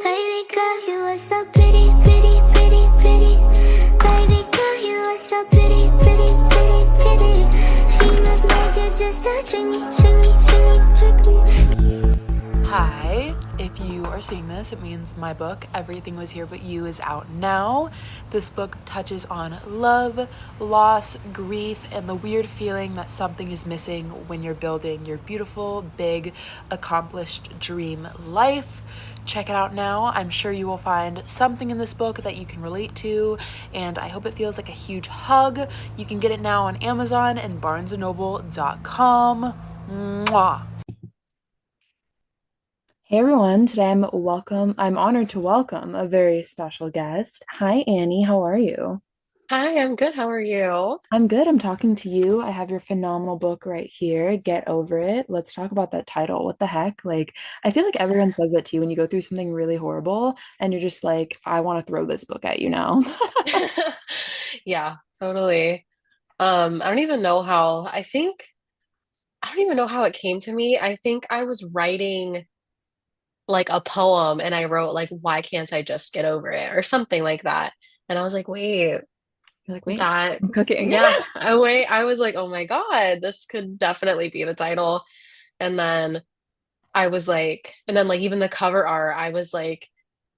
Baby girl, you are so pretty, pretty, pretty, pretty. Baby girl, you are so pretty, pretty, pretty, pretty. Females need you just to trick me, trick me, trick me, trick me. Hi, if you are seeing this, it means my book, Everything Was Here But You, is out now. This book touches on love, loss, grief, and the weird feeling that something is missing when you're building your beautiful, big, accomplished dream life. Check it out now. I'm sure you will find something in this book that you can relate to, and I hope it feels like a huge hug. You can get it now on Amazon and barnesandnoble.com. Mwah! Hey everyone, today I'm honored to welcome a very special guest. Hi Annie, how are you? Hi, I'm good. How are you? I'm good. I'm talking to you. I have your phenomenal book right here. Get Over It. Let's talk about that title. What the heck? Like, I feel like everyone says it to you when you go through something really horrible and you're just like, I want to throw this book at you now. Yeah, totally. I don't even know how it came to me. I think I was writing like a poem and I wrote like, why can't I just get over it or something like that. And I was like, wait, You're like, wait, that, I'm cooking. yeah, I was like, oh my God, this could definitely be the title. And then and then like even the cover art, I was like,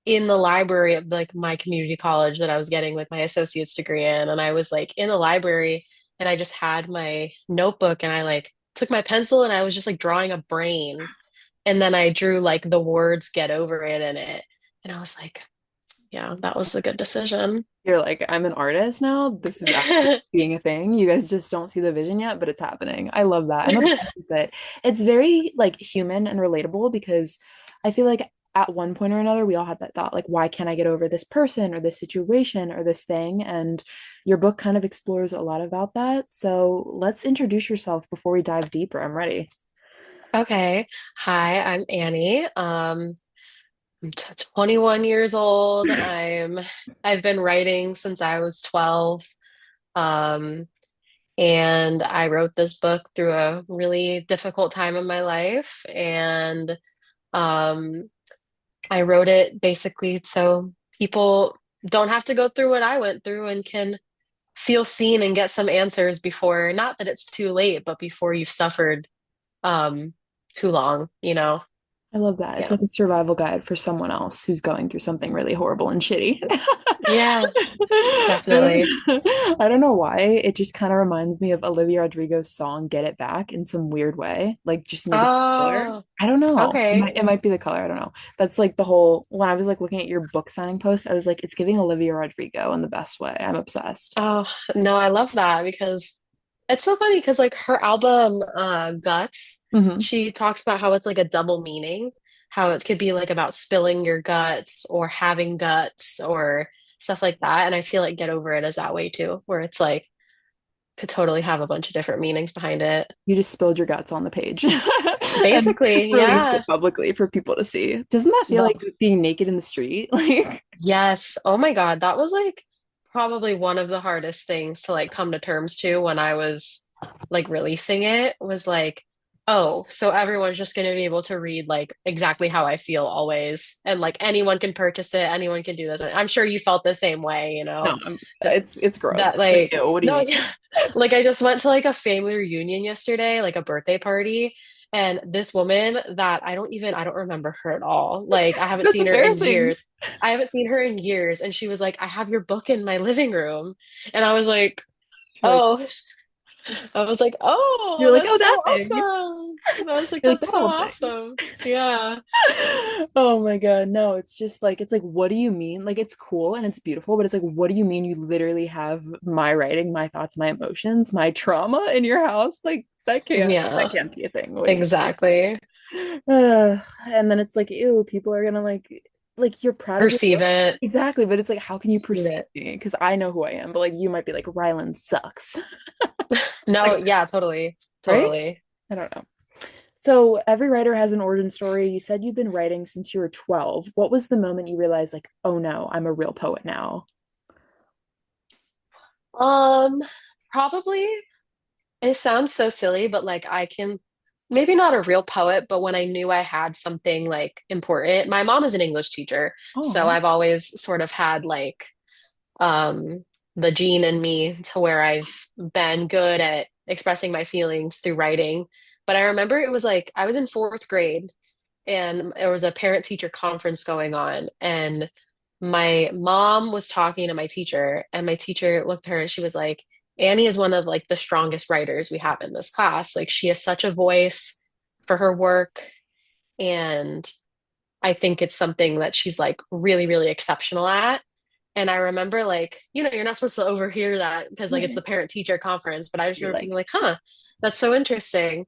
in the library of like my community college that I was getting like my associate's degree in. And I was like in the library and I just had my notebook and I like took my pencil and I was just like drawing a brain. And then I drew like the words get over it in it. And I was like, yeah, that was a good decision. You're like, I'm an artist now. This is actually being a thing. You guys just don't see the vision yet, but it's happening. I love that. I'm obsessed with it. It's very like human and relatable because I feel like at one point or another, we all had that thought, like, why can't I get over this person or this situation or this thing? And your book kind of explores a lot about that. So let's introduce yourself before we dive deeper. I'm ready. Okay. Hi, I'm Annie. I'm 21 years old. I've been writing since I was 12. Um, And I wrote this book through a really difficult time in my life. And um, I wrote it basically so people don't have to go through what I went through and can feel seen and get some answers before, not that it's too late, but before you've suffered um, too long, you know? I love that. It's Yeah. like a survival guide for someone else who's going through something really horrible and shitty. Yeah, definitely. I don't know why. It just kind of reminds me of Olivia Rodrigo's song Get It Back in some weird way. Like just maybe the color. Oh, I don't know. okay. It might be the color. I don't know. That's like the whole when I was like looking at your book signing post, I was like, it's giving Olivia Rodrigo in the best way. I'm obsessed. Oh, no, I love that because it's so funny because like her album Guts, Hmm. she talks about how it's like a double meaning, how it could be like about spilling your guts or having guts or stuff like that. And I feel like Get Over It is that way too, where it's like could totally have a bunch of different meanings behind it. You just spilled your guts on the page and Basically, released yeah. it publicly for people to see. Doesn't that feel like The being naked in the street? Like Yes. Oh my God, that was like probably one of the hardest things to like come to terms to when I was like releasing it was like, oh, so everyone's just going to be able to read like exactly how I feel always. And like anyone can purchase it, anyone can do this. And I'm sure you felt the same way, you no, know, that, it's gross. that Like, like, ew, what do you no, mean? yeah. Like I just went to like a family reunion yesterday, like a birthday party. And this woman that I don't remember her at all. Like I haven't That's seen her in embarrassing. years. I haven't seen her in years. And she was like, I have your book in my living room. And I was like, You're like, oh, I was like, you're oh, like, that's oh, so that thing. awesome. I was like, You're like that's that so whole thing. awesome. Yeah. Oh my God. No, it's just like, it's like, what do you mean? Like, it's cool and it's beautiful, but it's like, what do you mean you literally have my writing, my thoughts, my emotions, my trauma in your house? Like, that Yeah, can't be a thing. What do you exactly. And then it's like, ew, people are gonna like you're proud of your Perceive book. it. Exactly, but it's like, how can you Perceive perceive it. me? Because I know who I am, but like you might be like, Rylan sucks. No, Like, yeah, totally. right? Totally. I don't know. So every writer has an origin story. You said you've been writing since you were 12. What was the moment you realized, like, oh no, I'm a real poet now? Um, Probably it sounds so silly, but like I can maybe not a real poet, but when I knew I had something like important. My mom is an English teacher, so Oh, I've always sort of had like um the gene in me to where I've been good at expressing my feelings through writing. But I remember it was like I was in fourth grade and there was a parent teacher conference going on, and my mom was talking to my teacher, and my teacher looked at her and she was like, Annie is one of like the strongest writers we have in this class. Like she has such a voice for her work, and I think it's something that she's like really, really exceptional at. And I remember like, you're not supposed to overhear that because like it's right. the parent teacher conference, but I just You're remember like, being like, huh, that's so interesting.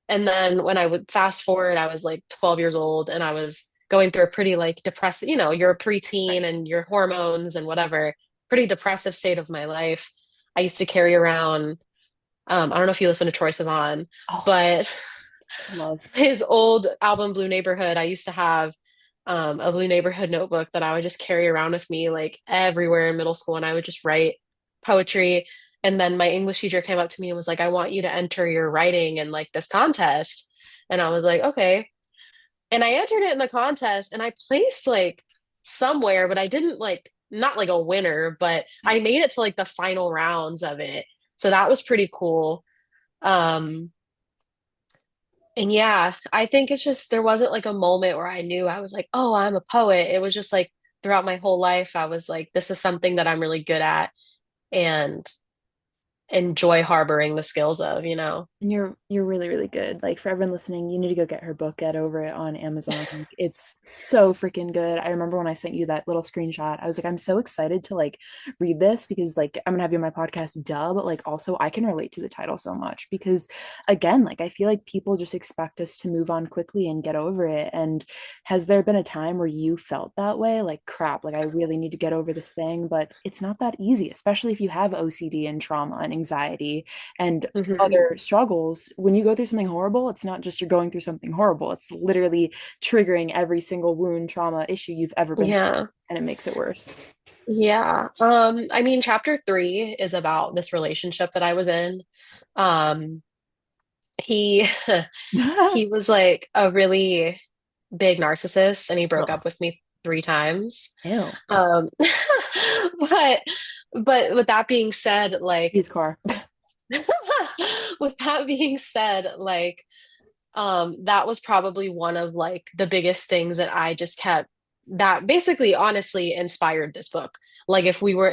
And then when I would fast forward, I was like 12 years old and I was going through a pretty like depressive, you're a preteen and your hormones and whatever, pretty depressive state of my life. I used to carry around, I don't know if you listen to Troye Sivan, oh, but love. his old album Blue Neighborhood, I used to have a Blue Neighborhood notebook that I would just carry around with me like everywhere in middle school, and I would just write poetry. And then my English teacher came up to me and was like, I want you to enter your writing in like this contest. And I was like, okay. And I entered it in the contest and I placed like somewhere, but I didn't like, not like a winner, but I made it to like the final rounds of it. So that was pretty cool. Um, and yeah, I think it's just there wasn't like a moment where I knew I was like, oh, I'm a poet. It was just like throughout my whole life, I was like, this is something that I'm really good at and enjoy harboring the skills of, you know? And you're really, really good. Like for everyone listening, you need to go get her book, Get Over It on Amazon. Like, it's so freaking good. I remember when I sent you that little screenshot, I was like, I'm so excited to like read this because like I'm gonna have you on my podcast, duh, but like also I can relate to the title so much because again, like I feel like people just expect us to move on quickly and get over it. And has there been a time where you felt that way? Like crap, like I really need to get over this thing, but it's not that easy, especially if you have OCD and trauma and anxiety and Hmm. other struggles. When you go through something horrible, it's not just you're going through something horrible, it's literally triggering every single wound, trauma, issue you've ever been through, Yeah. and it makes it worse. Yeah. I mean, chapter 3 is about this relationship that I was in. Um, he he was like a really big narcissist and he broke Ugh, up with me 3 times. ew. Um, but with that being said, like His car. with that being said, like that was probably one of like the biggest things that I just kept that basically honestly inspired this book. Like if you're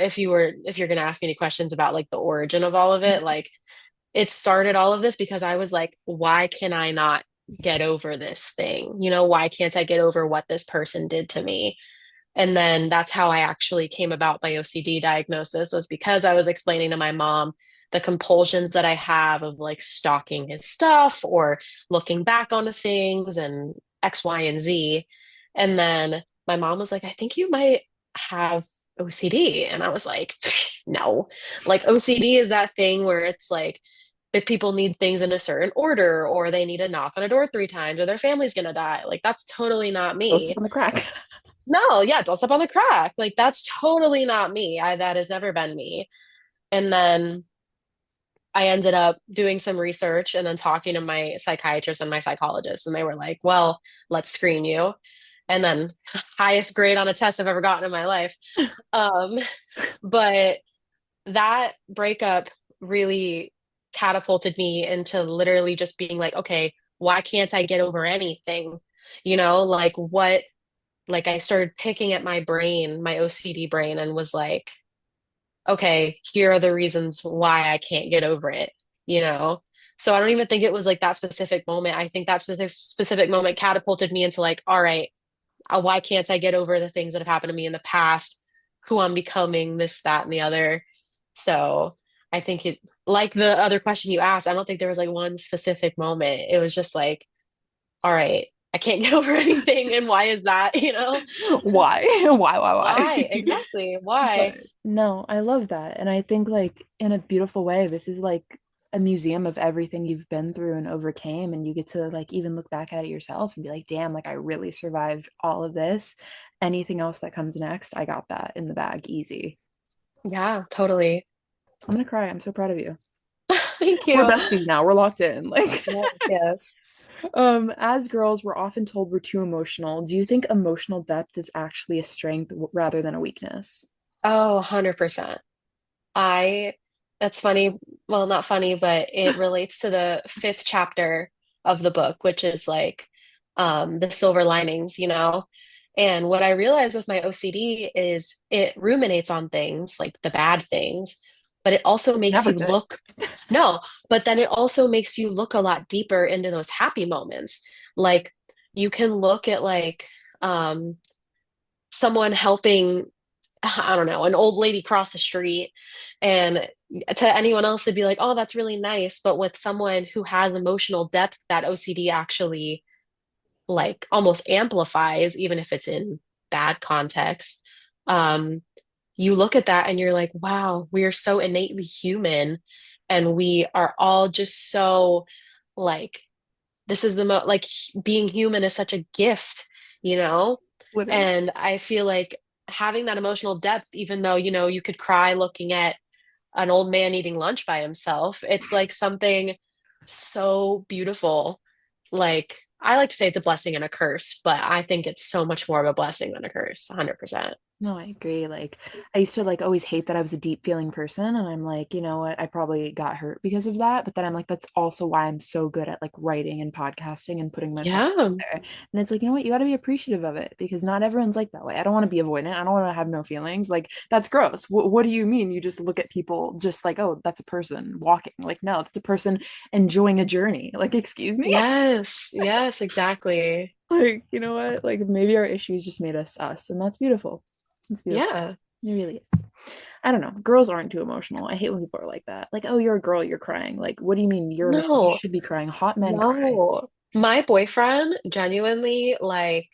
gonna ask me any questions about like the origin of all of it, like it started all of this because I was like, why can I not get over this thing? Why can't I get over what this person did to me? And then that's how I actually came about my OCD diagnosis was because I was explaining to my mom the compulsions that I have of like stalking his stuff or looking back onto things and X, Y, and Z. And then my mom was like, I think you might have OCD. And I was like, no. Like OCD is that thing where it's like if people need things in a certain order or they need to knock on a door 3 times or their family's gonna die. Like that's totally not Go step me. on the crack. No, yeah, don't step on the crack. Like that's totally not me. That has never been me. And then I ended up doing some research and then talking to my psychiatrist and my psychologist, and they were like, "Well, let's screen you." And then highest grade on a test I've ever gotten in my life. Um, but that breakup really catapulted me into literally just being like, okay, why can't I get over anything? Like what like I started picking at my brain, my OCD brain, and was like, okay, here are the reasons why I can't get over it, you know? So I don't even think it was like that specific moment. I think that specific moment catapulted me into like, all right, why can't I get over the things that have happened to me in the past, who I'm becoming, this, that, and the other. So I think like the other question you asked, I don't think there was like one specific moment. It was just like, all right, I can't get over anything. And why is that? Why? Why? Why? Exactly. Why? But no, I love that. And I think like in a beautiful way, this is like a museum of everything you've been through and overcame. And you get to like even look back at it yourself and be like, damn, like I really survived all of this. Anything else that comes next, I got that in the bag easy. Yeah, totally. I'm gonna cry. I'm so proud of you. Thank We're you. besties now. We're locked in. Like, Yes, yes. as girls, we're often told we're too emotional. Do you think emotional depth is actually a strength rather than a weakness? Oh, 100%. I, that's funny. Well, not funny, but it relates to the fifth chapter of the book, which is like the silver linings, you know? And what I realized with my OCD is it ruminates on things, like the bad things, but it also makes Never you good. look, no, but then it also makes you look a lot deeper into those happy moments. Like you can look at like um someone helping, I don't know, an old lady cross the street. And to anyone else, it'd be like, oh, that's really nice. But with someone who has emotional depth, that OCD actually like almost amplifies, even if it's in bad context. Um, you look at that and you're like, wow, we are so innately human. And we are all just so like, this is the like being human is such a gift, you know? Literally. And I feel like having that emotional depth, even though, you could cry looking at an old man eating lunch by himself, it's like something so beautiful. Like, I like to say it's a blessing and a curse, but I think it's so much more of a blessing than a curse, 100%. No, I agree. Like, I used to like always hate that I was a deep feeling person, and I'm like, you know what? I probably got hurt because of that. But then I'm like, that's also why I'm so good at like writing and podcasting and putting myself out Yeah. there. And it's like, you know what? You got to be appreciative of it because not everyone's like that way. I don't want to be avoidant. I don't want to have no feelings. Like, that's gross. What do you mean? You just look at people just like, oh, that's a person walking. Like, no, that's a person enjoying a journey. Like, excuse me? Yes. Yes, exactly. Like, you know what? Like, maybe our issues just made us us, and that's beautiful. It's beautiful. Yeah. It really is. I don't know. Girls aren't too emotional. I hate when people are like that. Like, oh, you're a girl, you're crying. Like, what do you mean you're a man? You No, should be crying. Hot men cry. no. My boyfriend genuinely like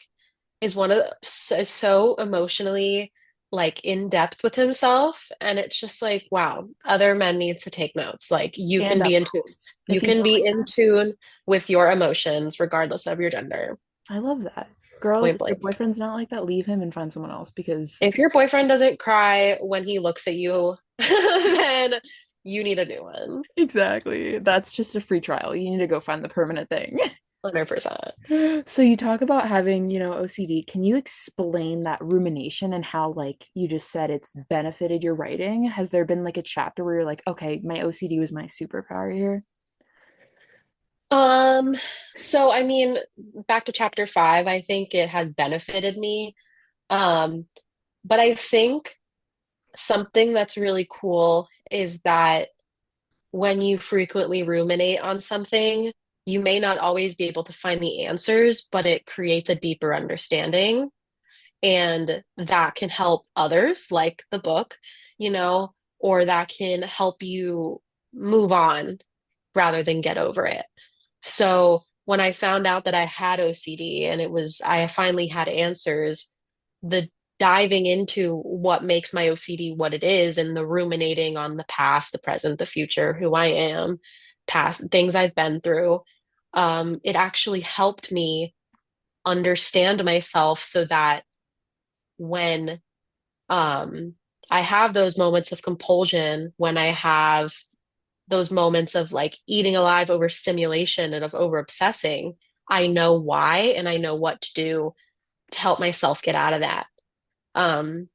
is one of is so emotionally like in depth with himself, and it's just like wow, other men need to take notes. Like you Stand can up, be in tune, girls. you If he's can not be like in tune with your emotions regardless of your gender. that, I love that. Girls, Point if your blank. boyfriend's not like that, leave him and find someone else because If your boyfriend doesn't cry when he looks at you, then you need a new one. exactly. That's just a free trial. You need to go find the permanent thing. 100%. So you talk about having, OCD. Can you explain that rumination and how, like you just said, it's benefited your writing? Has there been like a chapter where you're like, okay, my OCD was my superpower here? Um, so I mean, back to chapter 5, I think it has benefited me. Um, but I think something that's really cool is that when you frequently ruminate on something, you may not always be able to find the answers, but it creates a deeper understanding. And that can help others, like the book, or that can help you move on rather than get over it. So when I found out that I had OCD and I finally had answers, the diving into what makes my OCD what it is and the ruminating on the past, the present, the future, who I am, past things I've been through, it actually helped me understand myself so that when um, I have those moments of compulsion, when I have those moments of like eating alive over stimulation and of over obsessing, I know why and I know what to do to help myself get out of that. Um,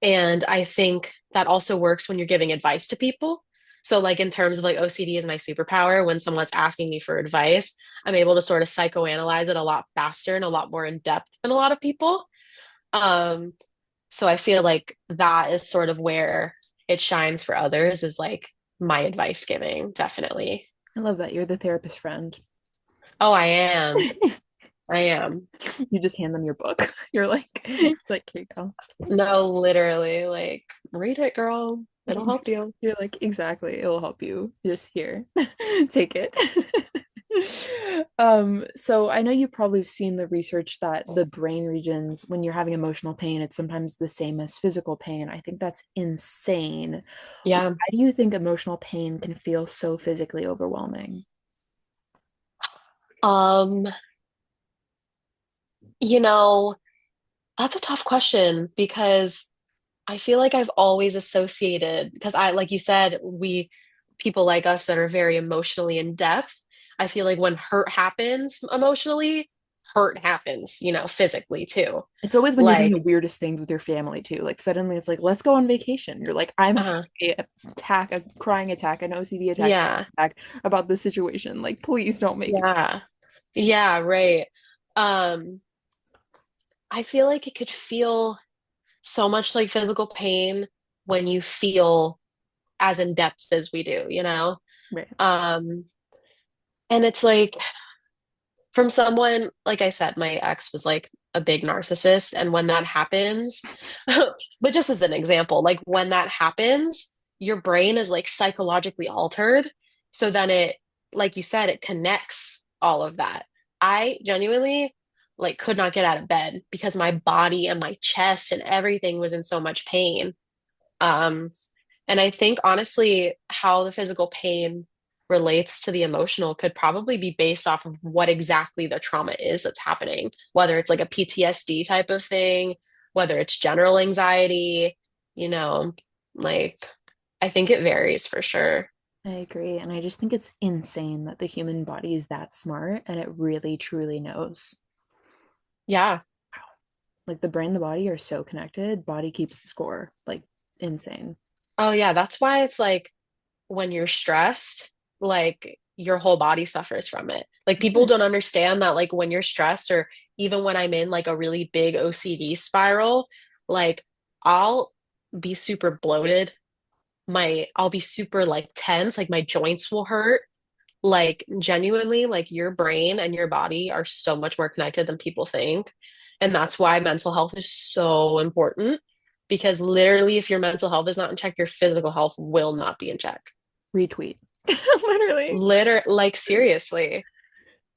and I think that also works when you're giving advice to people. So, like in terms of like OCD is my superpower, when someone's asking me for advice, I'm able to sort of psychoanalyze it a lot faster and a lot more in depth than a lot of people. Um, so I feel like that is sort of where it shines for others is like my advice giving, definitely. I love that. You're the therapist friend. Oh, I am. I am. You just hand them your book. You're like, here you go. No, literally, like, read it, girl. It'll help you. You're like, exactly. It'll help you. Just here. Take it. So I know you probably have seen the research that the brain regions, when you're having emotional pain, it's sometimes the same as physical pain. I think that's insane. Yeah. Why do you think emotional pain can feel so physically overwhelming? Um, you know, that's a tough question because I feel like I've always associated, because like you said, people like us that are very emotionally in depth, I feel like when hurt happens emotionally, hurt happens, physically too. It's always when you're doing the Like, weirdest things with your family too. Like suddenly it's like, let's go on vacation. You're like, I'm having uh, a attack, a crying attack, an OCD attack, yeah, attack about this situation. Like, please don't make it. yeah, yeah, right. Um, I feel like it could feel so much like physical pain when you feel as in depth as we do, you know? Right. Um, and it's like from someone, like I said, my ex was like a big narcissist. And when that happens, but just as an example, like when that happens, your brain is like psychologically altered. So then like you said, it connects all of that. I genuinely like could not get out of bed because my body and my chest and everything was in so much pain. Um, and I think honestly, how the physical pain relates to the emotional could probably be based off of what exactly the trauma is that's happening, whether it's like a PTSD type of thing, whether it's general anxiety, you know, like I think it varies for sure. I agree. And I just think it's insane that the human body is that smart and it really truly knows. Yeah. Like the brain and the body are so connected. Body keeps the score. Like insane. Oh, yeah. That's why it's like when you're stressed, like your whole body suffers from it. Like people Yeah. don't understand that like when you're stressed or even when I'm in like a really big OCD spiral, like I'll be super bloated. I'll be super like tense, like my joints will hurt. Like genuinely, like your brain and your body are so much more connected than people think. And that's why mental health is so important because literally if your mental health is not in check, your physical health will not be in check. Retweet. Literally. Like seriously.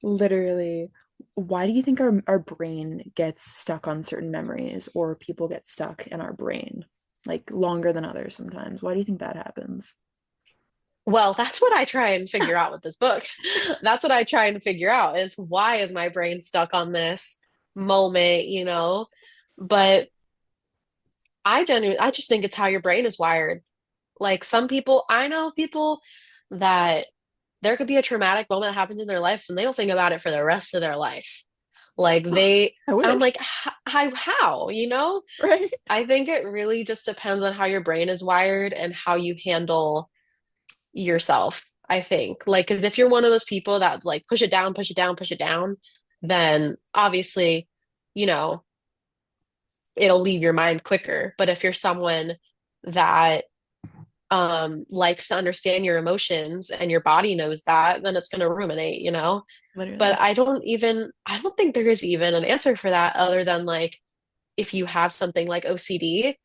Literally. Why do you think our brain gets stuck on certain memories or people get stuck in our brain like longer than others sometimes? Why do you think that happens? Well, that's what I try and figure out with this book. That's what I try and figure out is why is my brain stuck on this moment, you know? But I just think it's how your brain is wired. Like some people, I know people that there could be a traumatic moment that happens in their life and they don't think about it for the rest of their life. Like I I'm wish, like, how, you know? right? I think it really just depends on how your brain is wired and how you handle yourself, I think. Like, 'cause if you're one of those people that's like, push it down, push it down, push it down, then obviously, you know, it'll leave your mind quicker. But if you're someone that likes to understand your emotions and your body knows that, then it's going to ruminate, you know? But Literally. I don't think there is even an answer for that other than like if you have something like OCD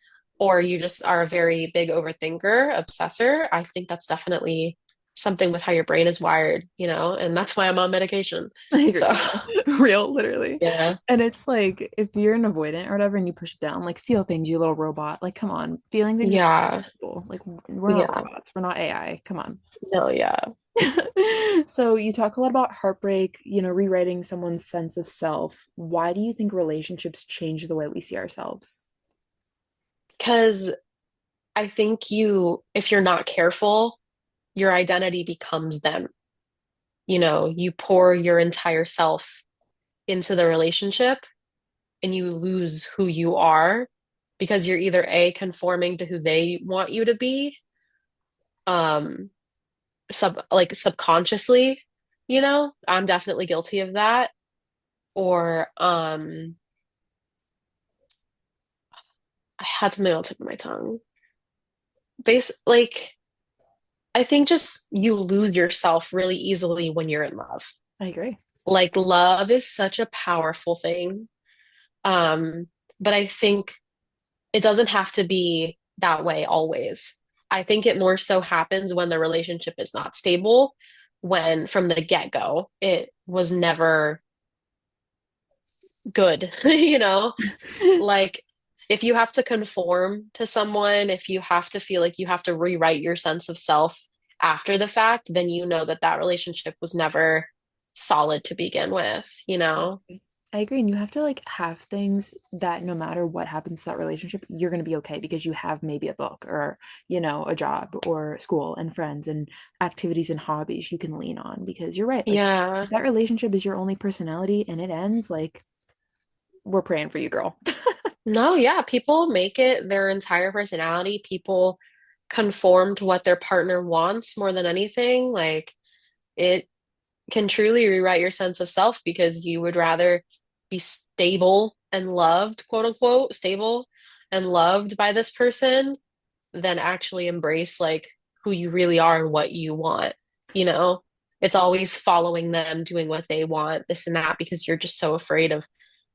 or you just are a very big overthinker, obsessor, I think that's definitely something with how your brain is wired, you know? And that's why I'm on medication. I So, agree. Real, literally. yeah. And it's like if you're an avoidant or whatever and you push it down, like feel things, you little robot. Like, come on, feeling things are Yeah. cool. Like we're not Yeah. robots. We're not AI. Come on. No, yeah. So you talk a lot about heartbreak, rewriting someone's sense of self. Why do you think relationships change the way we see ourselves? Because I think if you're not careful, your identity becomes them. You know, you pour your entire self into the relationship and you lose who you are because you're either A, conforming to who they want you to be, um, subconsciously, you know, I'm definitely guilty of that. Or I had something on the tip of my tongue. Like I think just you lose yourself really easily when you're in love. I agree. Like love is such a powerful thing. Um, but I think it doesn't have to be that way always. I think it more so happens when the relationship is not stable, when from the get-go it was never good, you know? Like if you have to conform to someone, if you have to feel like you have to rewrite your sense of self after the fact, then you know that that relationship was never solid to begin with, you know? I agree. And you have to like have things that no matter what happens to that relationship, you're going to be okay because you have maybe a book or, a job or school and friends and activities and hobbies you can lean on because you're right. Like, Yeah. if that relationship is your only personality and it ends, like, we're praying for you, girl. No, yeah, people make it their entire personality. People conform to what their partner wants more than anything. Like it can truly rewrite your sense of self because you would rather be stable and loved, quote unquote, stable and loved by this person than actually embrace like who you really are and what you want, you know? It's always following them, doing what they want, this and that, because you're just so afraid of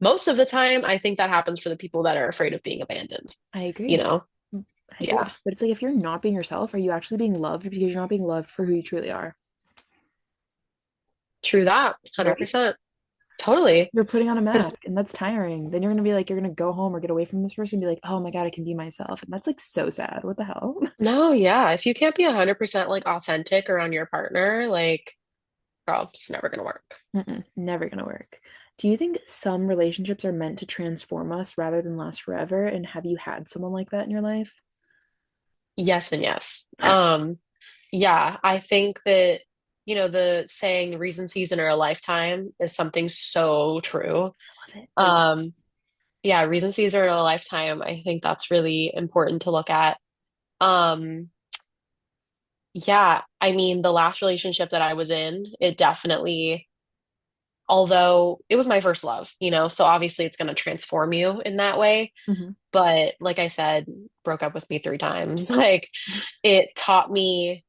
most of the time, I think that happens for the people that are afraid of being abandoned, I you agree. know? I agree. Yeah. But it's like if you're not being yourself, are you actually being loved because you're not being loved for who you truly are? True that, Right? 100%. Totally. You're putting on a Because mask and that's tiring. Then you're gonna be like, you're gonna go home or get away from this person and be like, oh my God, I can be myself. And that's like so sad. What the hell? no, yeah, if you can't be 100% like authentic around your partner, like, girl, it's never gonna work. Mm-mm, never gonna work. Do you think some relationships are meant to transform us rather than last forever? And have you had someone like that in your life? Yes and yes. Yeah, I think that, the saying reason, season, or a lifetime is something so true. I love it. I love Um, yeah, reason, season, or a lifetime. I think that's really important to look at. Um, yeah, I mean, the last relationship that I was in, it definitely, although it was my first love, so obviously it's going to transform you in that way. it. Hmm. But like I said, broke up with me 3 times. Like it taught me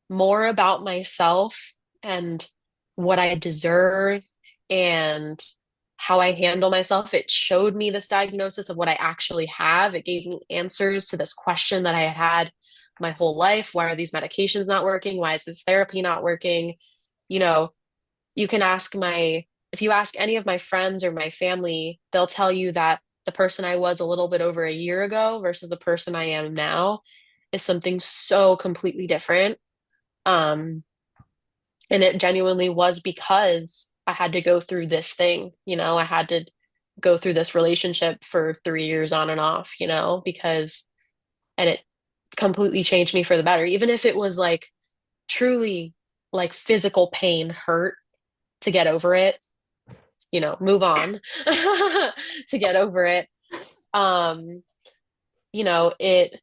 more about myself and what I deserve and how I handle myself. It showed me this diagnosis of what I actually have. It gave me answers to this question that I had had my whole life. Why are these medications not working? Why is this therapy not working? You know, you can if you ask any of my friends or my family, they'll tell you that the person I was a little bit over a year ago versus the person I am now is something so completely different. Um, and it genuinely was because I had to go through this thing, I had to go through this relationship for 3 years on and off, and it completely changed me for the better. Even if it was like truly like physical pain, hurt to get over it, move on to get over it. Um, it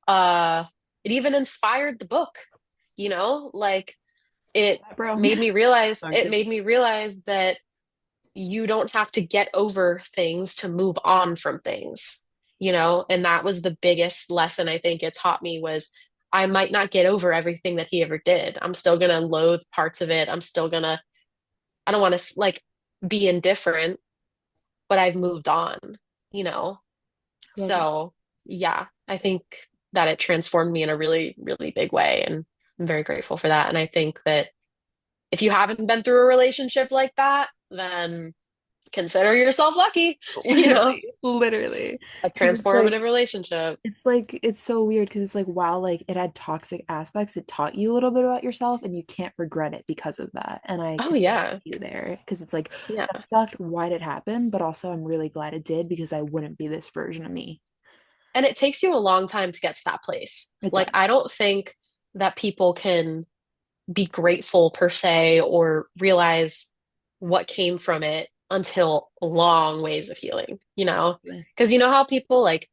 uh it even inspired the book, like it Bro. I'm it kidding. made me realize that you don't have to get over things to move on from things, and that was the biggest lesson I think it taught me was I might not get over everything that he ever did. I'm still gonna loathe parts of it. I don't want to like be indifferent, but I've moved on, you know? I love it. So yeah, I think that it transformed me in a really, really big way. And I'm very grateful for that. And I think that if you haven't been through a relationship like that, then consider yourself lucky, Literally, literally. a Because it's like, transformative relationship. it's so weird because it's like, while like it had toxic aspects, it taught you a little bit about yourself and you can't regret it because of that. And I Oh can relate yeah. to you there because it's like, Yeah. that sucked. Why did it happen? But also, I'm really glad it did because I wouldn't be this version of me. And it takes you a long time to get to that place. It Like, does. I don't think that people can be grateful per se or realize what came from it until long ways of healing, Because you know how people like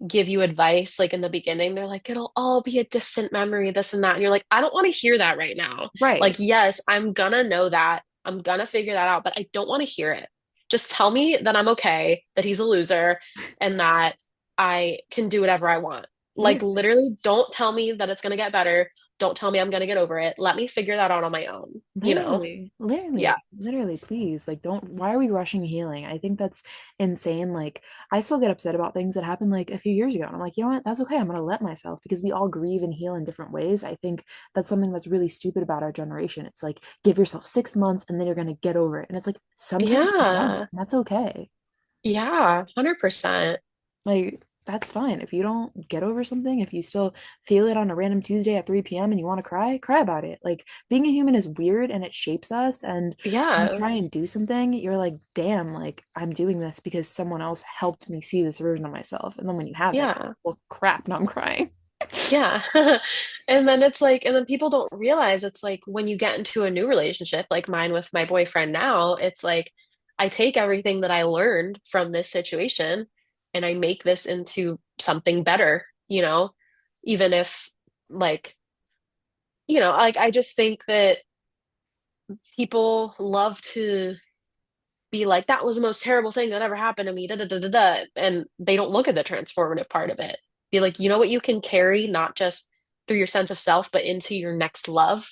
give you advice like in the beginning, they're like, it'll all be a distant memory, this and that. And you're like, I don't want to hear that right now. Like, Right. yes, I'm gonna know that. I'm gonna figure that out, but I don't want to hear it. Just tell me that I'm okay, that he's a loser, and that I can do whatever I want. Like, Literally. literally, don't tell me that it's gonna get better. Don't tell me I'm gonna get over it. Let me figure that out on my own. Literally, Yeah. literally, please. Like, don't, why are we rushing healing? I think that's insane. Like, I still get upset about things that happened like a few years ago. And I'm like, you know what? That's okay. I'm gonna let myself because we all grieve and heal in different ways. I think that's something that's really stupid about our generation. It's like, give yourself 6 months and then you're gonna get over it. And it's like, sometimes you don't, Yeah. and that's okay. Yeah. 100%. Like, that's fine. If you don't get over something, if you still feel it on a random Tuesday at 3 p.m. and you want to cry, cry about it. Like being a human is weird and it shapes us. And you Yeah. try and do something, you're like, damn, like I'm doing this because someone else helped me see this version of myself. And then when you have it, Yeah. well, crap, now I'm crying. Yeah. And then it's like, and then people don't realize it's like when you get into a new relationship, like mine with my boyfriend now, it's like I take everything that I learned from this situation and I make this into something better, even if like, like I just think that people love to be like, that was the most terrible thing that ever happened to me, da da da da da. And they don't look at the transformative part of it. Be like, you know what you can carry, not just through your sense of self, but into your next love,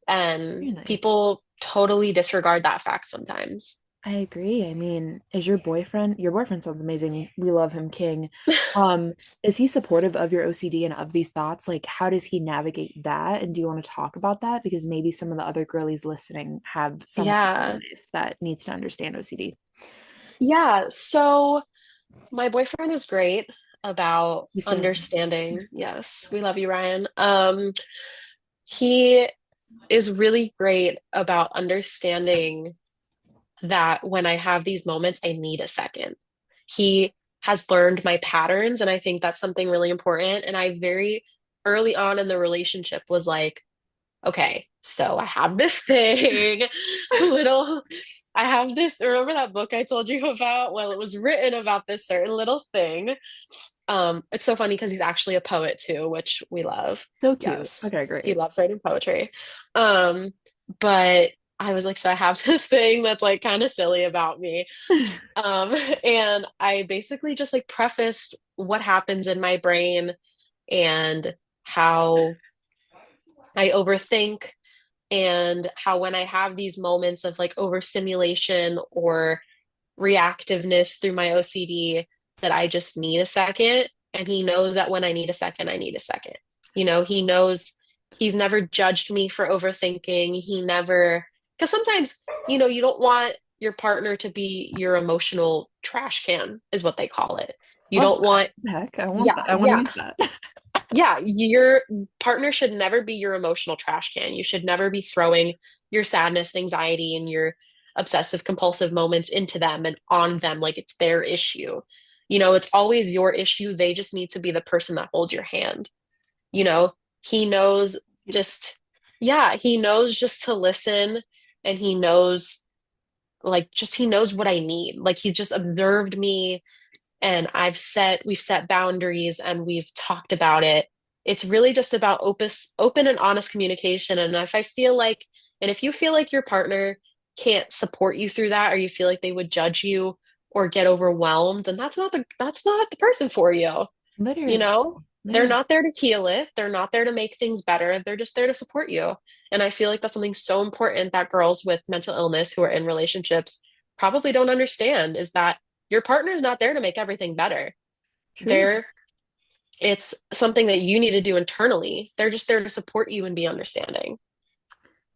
And Really? people totally disregard that fact sometimes. I agree. I mean, is your boyfriend sounds amazing. We love him, King. Is he supportive of your OCD and of these thoughts? Like, how does he navigate that? And do you want to talk about that? Because maybe some of the other girlies listening have someone in their Yeah. life that needs to understand OCD. Yeah. So my boyfriend is great about We stand with him. understanding. Yes, we love you, Ryan. He is really great about understanding that when I have these moments, I need a second. He has learned my patterns, and I think that's something really important. And I very early on in the relationship was like, okay, so I have this thing, little, I have this, remember that book I told you about? Well, it was written about this certain little thing. It's so funny because he's actually a poet too, which we love. So cute. Yes, Okay, he great. loves writing poetry. Um, but I was like, so I have this thing that's like kind of silly about me. Um, and I basically just like prefaced what happens in my brain and how I overthink and how when I have these moments of like overstimulation or reactiveness through my OCD that I just need a second. And he knows that when I need a second, I need a second. He knows he's never judged me for overthinking. He never, because sometimes, you don't want your partner to be your emotional trash can, is what they call it. You Love don't that. want, Heck, I want yeah, that. I want to yeah, use that. yeah, your partner should never be your emotional trash can. You should never be throwing your sadness, anxiety, and your obsessive compulsive moments into them and on them like it's their issue. It's always your issue. They just need to be the person that holds your hand. You know, he knows just, yeah, he knows just to listen and he knows, he knows what I need. Like, he just observed me and we've set boundaries and we've talked about it. It's really just about open and honest communication. And if you feel like your partner can't support you through that, or you feel like they would judge you or get overwhelmed, then that's not the person for you. You Literally. know, they're Literally. not there to heal it. They're not there to make things better. They're just there to support you. And I feel like that's something so important that girls with mental illness who are in relationships probably don't understand is that your partner is not there to make everything better. True. They're, it's something that you need to do internally. They're just there to support you and be understanding.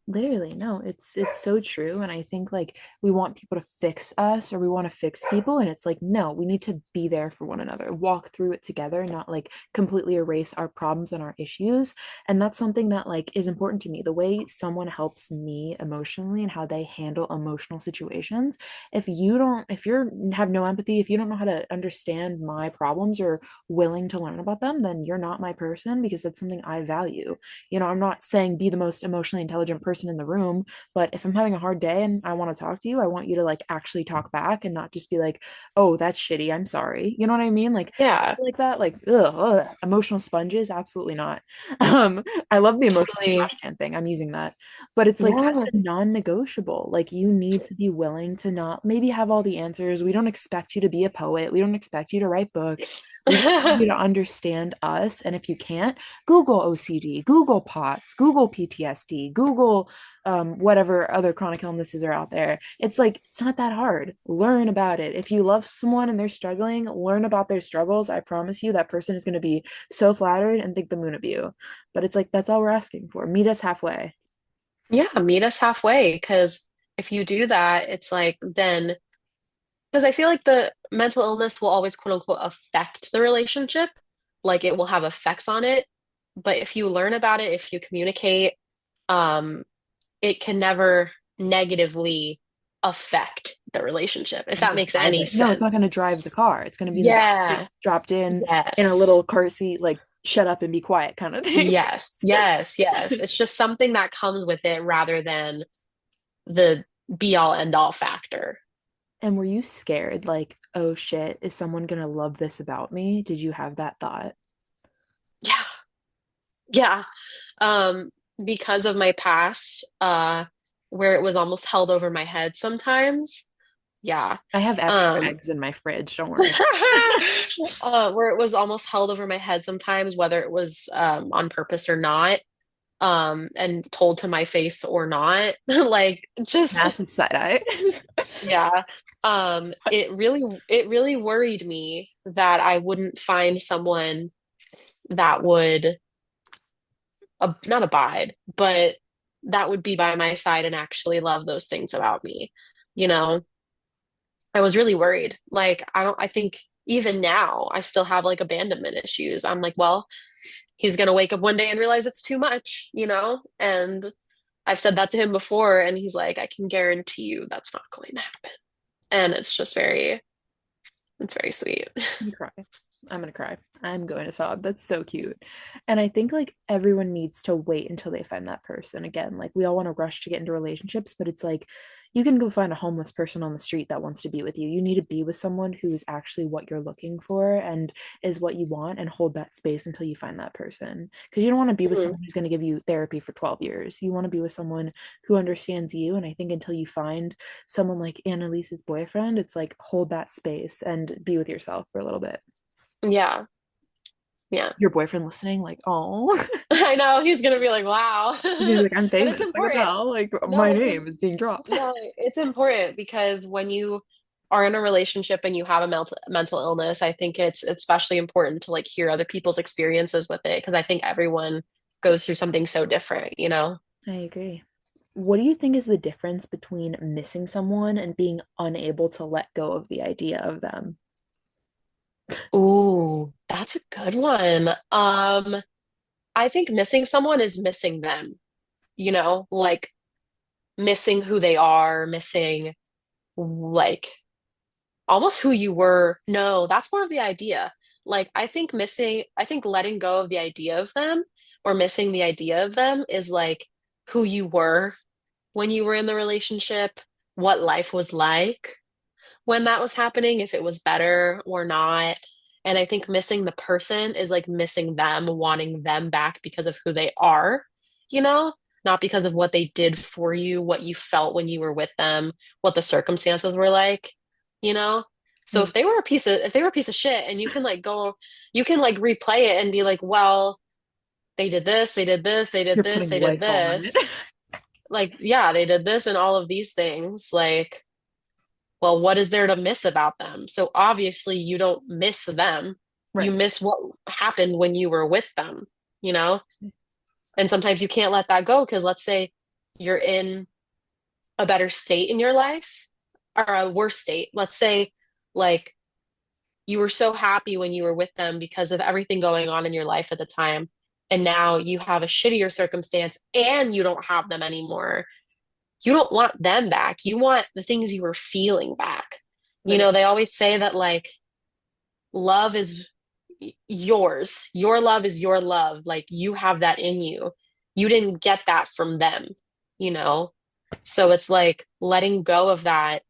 Literally, no, it's so true. And I think like we want people to fix us or we want to fix people. And it's like, no, we need to be there for one another, walk through it together, not like completely erase our problems and our issues. And that's something that like is important to me. The way someone helps me emotionally and how they handle emotional situations. If you're have no empathy, if you don't know how to understand my problems or willing to learn about them, then you're not my person because that's something I value. I'm not saying be the most emotionally intelligent person in the room, but if I'm having a hard day and I want to talk to you, I want you to like actually talk back and not just be like, oh, that's shitty. I'm sorry. You know what I mean? Yeah, Like that, like, ugh, emotional sponges, absolutely not. Um, I love the emotional totally. trash can thing. I'm using that. But it's like Yeah. that's a non-negotiable. Like you need to be willing to not maybe have all the answers. We don't expect you to be a poet. We don't expect you to write books. We just want you to understand us. And if you can't, Google OCD, Google POTS, Google PTSD, Google whatever other chronic illnesses are out there. It's like, it's not that hard. Learn about it. If you love someone and they're struggling, learn about their struggles. I promise you that person is going to be so flattered and think the moon of you. But it's like, that's all we're asking for. Meet us halfway. Yeah, meet us halfway because if you do that, it's like then Because I feel like the mental illness will always quote unquote affect the relationship. Like it will have effects on it. But if you learn about it, if you communicate, um, it can never negatively affect the relationship, if Not that gonna makes drive any it. No, it's not sense. going to drive the car. It's going to be in the back seat, Yeah. dropped in a Yes. little car seat, like shut up and be quiet kind of thing. Yes. Yes. Yes. It's just something that comes with it rather than the be all end all factor. And were you scared, like, oh shit, is someone going to love this about me? Did you have that thought? Yeah. Yeah. Um, because of my past, where it was almost held over my head sometimes. Yeah. I have extra Um, eggs in my fridge, don't worry. where it was almost held over my head sometimes, whether it was on purpose or not, and told to my face or not. Like just Massive side eye. yeah. It really worried me that I wouldn't find someone that would not abide, but that would be by my side and actually love those things about me. You know, I was really worried. Like, I think even now I still have like abandonment issues. I'm like, well, he's gonna wake up one day and realize it's too much, you know? And I've said that to him before, and he's like, I can guarantee you that's not going to happen. And it's very sweet. I'm gonna cry. I'm gonna cry. I'm going to sob. That's so cute. And I think like everyone needs to wait until they find that person again. Like we all want to rush to get into relationships, but it's like you can go find a homeless person on the street that wants to be with you. You need to be with someone who is actually what you're looking for and is what you want and hold that space until you find that person. Because you don't want to be with Mhm. someone who's going to give you therapy for 12 years. You want to be with someone who understands you. And I think until you find someone like Annalise's boyfriend, it's like hold that space and be with yourself for a little bit. Yeah, yeah. Your boyfriend listening, like, oh, I know he's gonna be like, wow. he's gonna be like, I'm But it's famous. Like, what the important. hell? Like, No, my name is being dropped. it's important because when you are in a relationship and you have a mental illness, I think it's especially important to like hear other people's experiences with it because I think everyone goes through something so different, you know? I agree. What do you think is the difference between missing someone and being unable to let go of the idea of them? Ooh, that's a good one. I think missing someone is missing them, you know, like missing who they are, missing like almost who you were. No, that's more of the idea. Like, I think letting go of the idea of them or missing the idea of them is like who you were when you were in the relationship, what life was like when that was happening, if it was better or not. And I think missing the person is like missing them, wanting them back because of who they are, you know, not because of what they did for you, what you felt when you were with them, what the circumstances were like, you know? So Like, if they were a piece of shit and you can like replay it and be like, well, they did this, they did this, they did you're this, putting they did Lysol on it. this. Like, yeah, they did this and all of these things. Like, well, what is there to miss about them? So obviously you don't miss them. You Right. miss what happened when you were with them, you know? And sometimes you can't let that go because let's say you're in a better state in your life or a worse state. Let's say like you were so happy when you were with them because of everything going on in your life at the time. And now you have a shittier circumstance and you don't have them anymore. You don't want them back. You want the things you were feeling back. You Right. know, they always say that like love is yours. Your love is your love. Like you have that in you. You didn't get that from them, you know? So it's like letting go of that.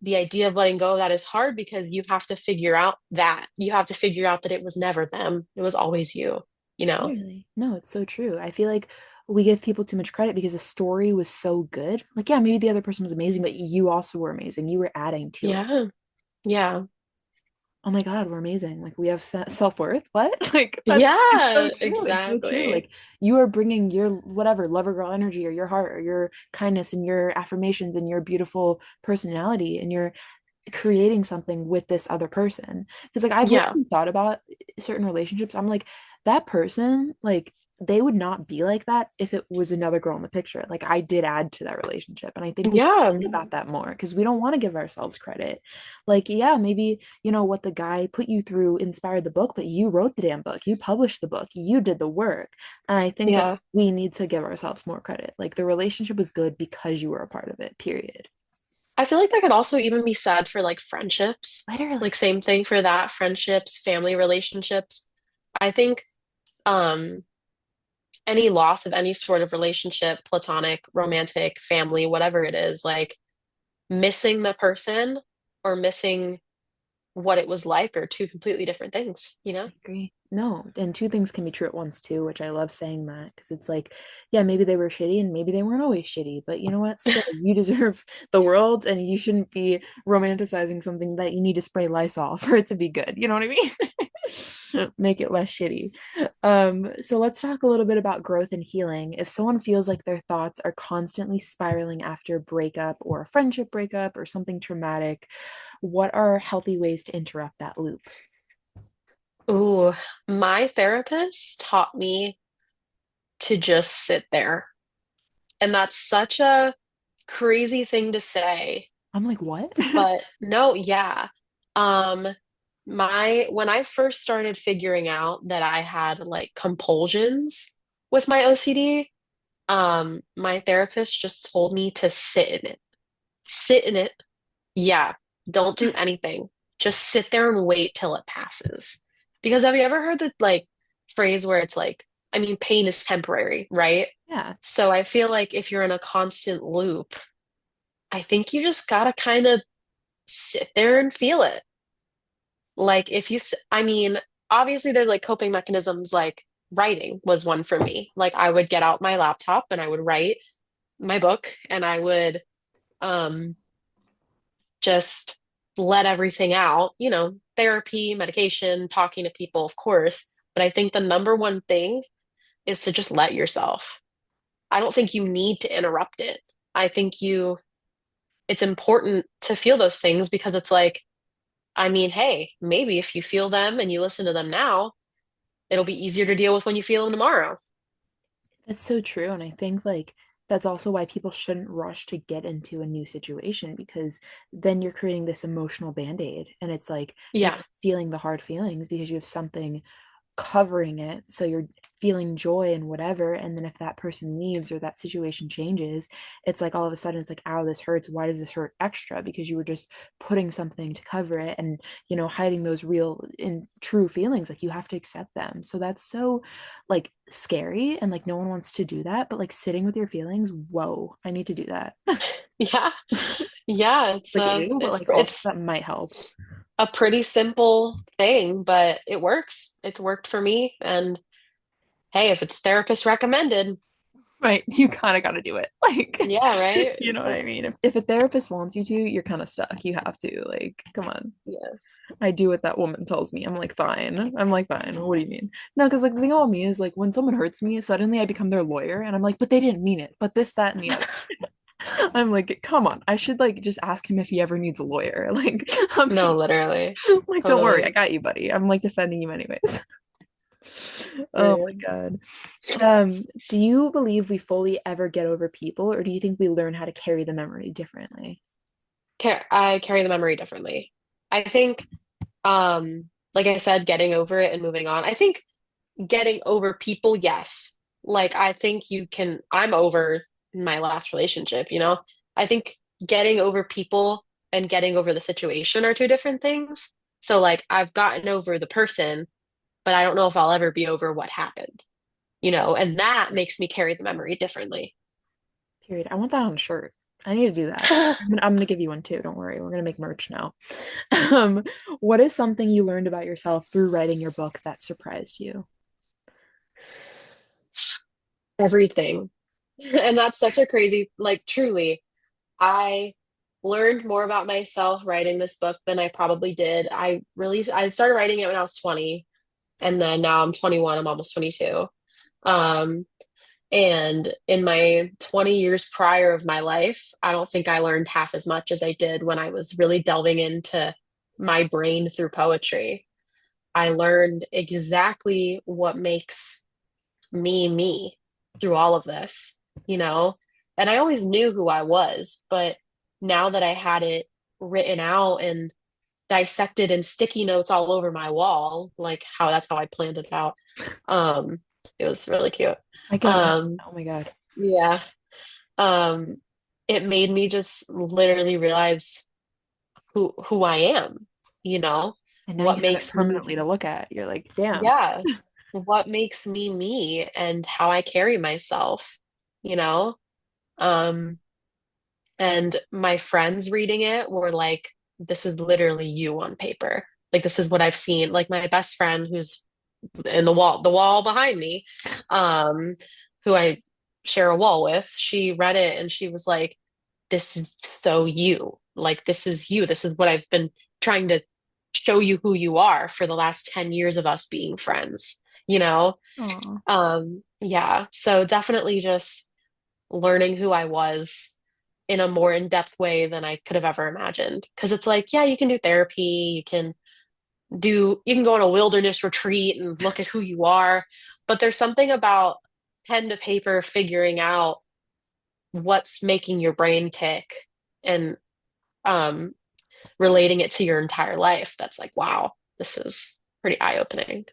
The idea of letting go of that is hard because you have to figure out that. You have to figure out that it was never them. It was always you, you know? Literally. No, it's so true. I feel like we give people too much credit because the story was so good. Like, yeah, maybe the other person was amazing, but you also were amazing. You were adding to it. Yeah. Yeah. Oh my God, we're amazing. Like we have self-worth. What? Like that's it's so Yeah, true. It's so true. exactly. Like you are bringing your whatever lover girl energy or your heart or your kindness and your affirmations and your beautiful personality and you're creating something with this other person. Because like I've Yeah. literally thought about certain relationships. I'm like that person, like they would not be like that if it was another girl in the picture. Like I did add to that relationship. And I think we Yeah. think about that more because we don't want to give ourselves credit. Like, yeah, maybe, what the guy put you through inspired the book, but you wrote the damn book. You published the book. You did the work. And I think that Yeah. we need to give ourselves more credit. Like the relationship was good because you were a part of it, period. I feel like that could also even be said for like friendships. Like Literally. same thing for that, friendships, family relationships. I think um any loss of any sort of relationship, platonic, romantic, family, whatever it is, like missing the person or missing what it was like are two completely different things, you know? I agree. No, and two things can be true at once too, which I love saying that because it's like, yeah, maybe they were shitty and maybe they weren't always shitty, but you know what? Still, you deserve the world and you shouldn't be romanticizing something that you need to spray Lysol for it to be good. You know what I mean? Make it less shitty. So let's talk a little bit about growth and healing. If someone feels like their thoughts are constantly spiraling after a breakup or a friendship breakup or something traumatic, what are healthy ways to interrupt that loop? Ooh, my therapist taught me to just sit there. And that's such a crazy thing to say. I'm like, what? But no, yeah. Um, when I first started figuring out that I had like compulsions with my OCD, my therapist just told me to sit in it. Sit in it. Yeah, don't do anything. Just sit there and wait till it passes. Because have you ever heard the like phrase where it's like, I mean, pain is temporary, right? Yeah, So I feel like if you're in a constant loop, I think you just gotta kind of sit there and feel it. Like if you, I mean, obviously there's like coping mechanisms like writing was one for me. Like I would get out my laptop and I would write my book and I would um just let everything out, therapy, medication, talking to people, of course. But I think the number one thing is to just let yourself. I don't think you need to interrupt it. I think it's important to feel those things because it's like, I mean, hey, maybe if you feel them and you listen to them now, it'll be easier to deal with when you feel them tomorrow. that's so true. And I think like that's also why people shouldn't rush to get into a new situation because then you're creating this emotional band-aid. And it's like you're Yeah. feeling the hard feelings because you have something covering it so you're feeling joy and whatever, and then if that person leaves or that situation changes, it's like all of a sudden it's like, ow, this hurts. Why does this hurt extra? Because you were just putting something to cover it and hiding those real and true feelings. Like you have to accept them. So that's so like scary, and like no one wants to do that, but like sitting with your feelings, whoa, I need to do that. Yeah. Yeah, Like ew, but like also it's that might help. a pretty simple thing, but it works. It's worked for me. And hey, if it's therapist recommended, Right. You kind of got to do it. Like, yeah, right? you know It's what I like, mean? If a therapist wants you to, you're kind of stuck. You have to. Like, come on. yeah. I do what that woman tells me. I'm like, fine. I'm like, fine. What do you mean? No, because like the thing about me is like when someone hurts me, suddenly I become their lawyer and I'm like, but they didn't mean it. But this, that, and the other. I'm like, come on. I should like just ask him if he ever needs a lawyer. Like, No, literally. like, don't worry, I Totally. got you, buddy. I'm like defending you anyways. Oh my Period. God. Do you believe we fully ever get over people, or do you think we learn how to carry the memory differently? I carry the memory differently. I think, like I said, getting over it and moving on. I think getting over people, yes. Like I think I'm over my last relationship, you know? I think getting over people and getting over the situation are two different things. So like I've gotten over the person, but I don't know if I'll ever be over what happened, and that makes me carry the memory differently. Period. I want that on a shirt. I need to do that. I'm gonna give you one too. Don't worry. We're gonna make merch now. Um, what is something you learned about yourself through writing your book that surprised you? Everything. And that's such a crazy, like truly, I learned more about myself writing this book than I probably did. I started writing it when I was 20, and then now I'm 21, I'm almost 22. Um, and in my 20 years prior of my life, I don't think I learned half as much as I did when I was really delving into my brain through poetry. I learned exactly what makes me through all of this, you know? And I always knew who I was, but now that I had it written out and dissected in sticky notes all over my wall, like how that's how I planned it out. Um, it was really cute. I can imagine. Um, Oh my God. yeah. Um, it made me just literally realize who I am, you know, And now what you have it makes me, permanently to look at. You're like, damn. yeah, what makes me me and how I carry myself, you know? Um, and my friends reading it were like, this is literally you on paper. Like this is what I've seen. Like my best friend who's in the wall behind me, um, who I share a wall with, she read it and she was like, this is so you. Like this is you. This is what I've been trying to show you who you are for the last 10 years of us being friends, you know? Aw. Yeah. So definitely just learning who I was in a more in-depth way than I could have ever imagined. Because it's like, yeah, you can do therapy, you can go on a wilderness retreat and look at who you are, but there's something about pen to paper figuring out what's making your brain tick and um relating it to your entire life. That's like, wow, this is pretty eye-opening.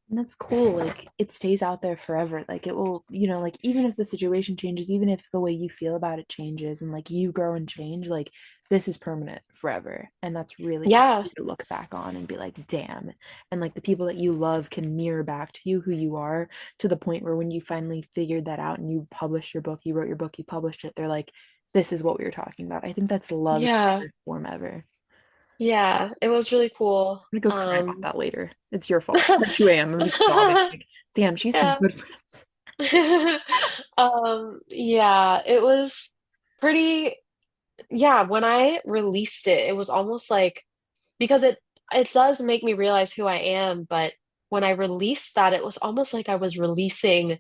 And that's cool. Like it stays out there forever. Like it will, like even if the situation changes, even if the way you feel about it changes and like you grow and change, like this is permanent forever. And that's really cool Yeah, to look back on and be like, damn. And like the people that you love can mirror back to you who you are to the point where when you finally figured that out and you published your book, you wrote your book, you published it, they're like, this is what we were talking about. I think that's love in yeah, the first form ever. yeah. It was really cool. I'm gonna go cry about that later. It's your fault. It's like 2 a.m. I'm just sobbing. Like, damn, she's some Yeah. good friends. Yeah, it was pretty, yeah, when I released it, it was almost like because it does make me realize who I am, but when I released that, it was almost like I was releasing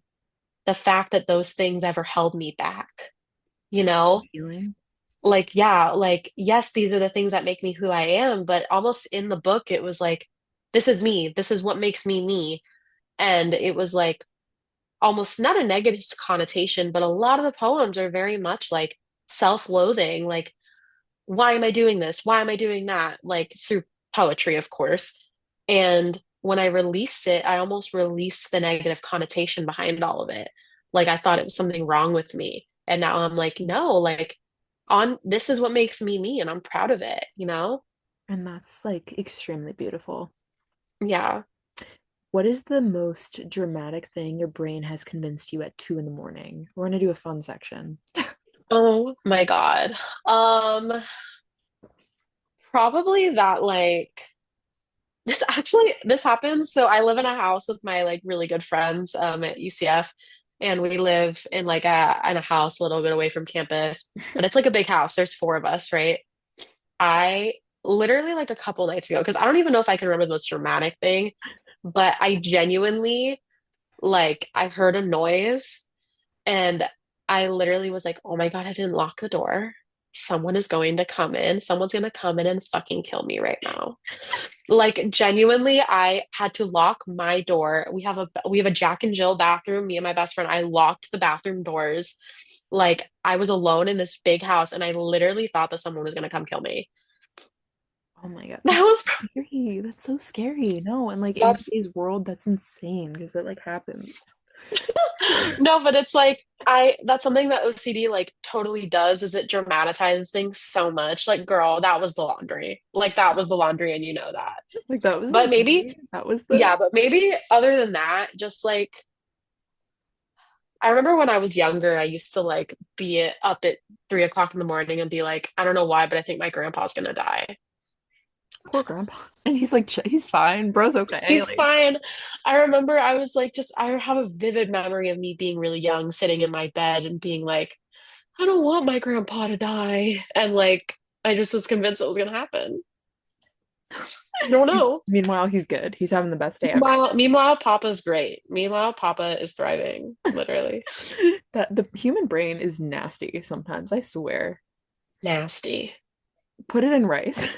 the fact that those things ever held me back, you know? Feeling. Like, yeah, like, yes, these are the things that make me who I am, but almost in the book, it was like, this is me. This is what makes me me. And it was like almost not a negative connotation, but a lot of the poems are very much like self-loathing, like, why am I doing this? Why am I doing that? Like through poetry, of course. And when I released it, I almost released the negative connotation behind all of it. Like I thought it was something wrong with me. And now I'm like, no, like on this is what makes me me, and I'm proud of it, you know? And that's like extremely beautiful. Yeah. What is the most dramatic thing your brain has convinced you at 2 in the morning? We're gonna do a fun section. Oh my God. Um, Probably that like this happens. So I live in a house with my like really good friends at UCF, and we live in like a house a little bit away from campus. But it's like a big house. There's four of us, right? I literally like a couple nights ago, because I don't even know if I can remember the most dramatic thing, but I genuinely like I heard a noise and I literally was like, oh my God, I didn't lock the door. Someone is going to come in. Someone's going to come in and fucking kill me right now. Like genuinely, I had to lock my door. We have a Jack and Jill bathroom. Me and my best friend, I locked the bathroom doors. Like I was alone in this big house, and I literally thought that someone was gonna come kill me. Oh my God, That that's was scary. That's so scary. No, and like in that's today's world, that's insane because it like happens. no, but it's like I that's something that OCD like totally does is it dramatizes things so much. Like, girl, that was the laundry. Like that was the laundry, and you know that. Like that was the But maybe, movie. That was the yeah, but maybe other than that, just like I remember when I was younger, I used to like be up at 3 o'clock in the morning and be like, I don't know why, but I think my grandpa's gonna die. poor grandpa. And he's like, he's fine. Bro's okay. He's Like, fine. I remember I was like, just I have a vivid memory of me being really young, sitting in my bed and being like, I don't want my grandpa to die. And like, I just was convinced it was gonna happen. I don't know. meanwhile, he's good. He's having the best day ever. Meanwhile, Papa's great. Meanwhile, Papa is thriving, literally. That the human brain is nasty sometimes, I swear. Nasty. Put it in rice.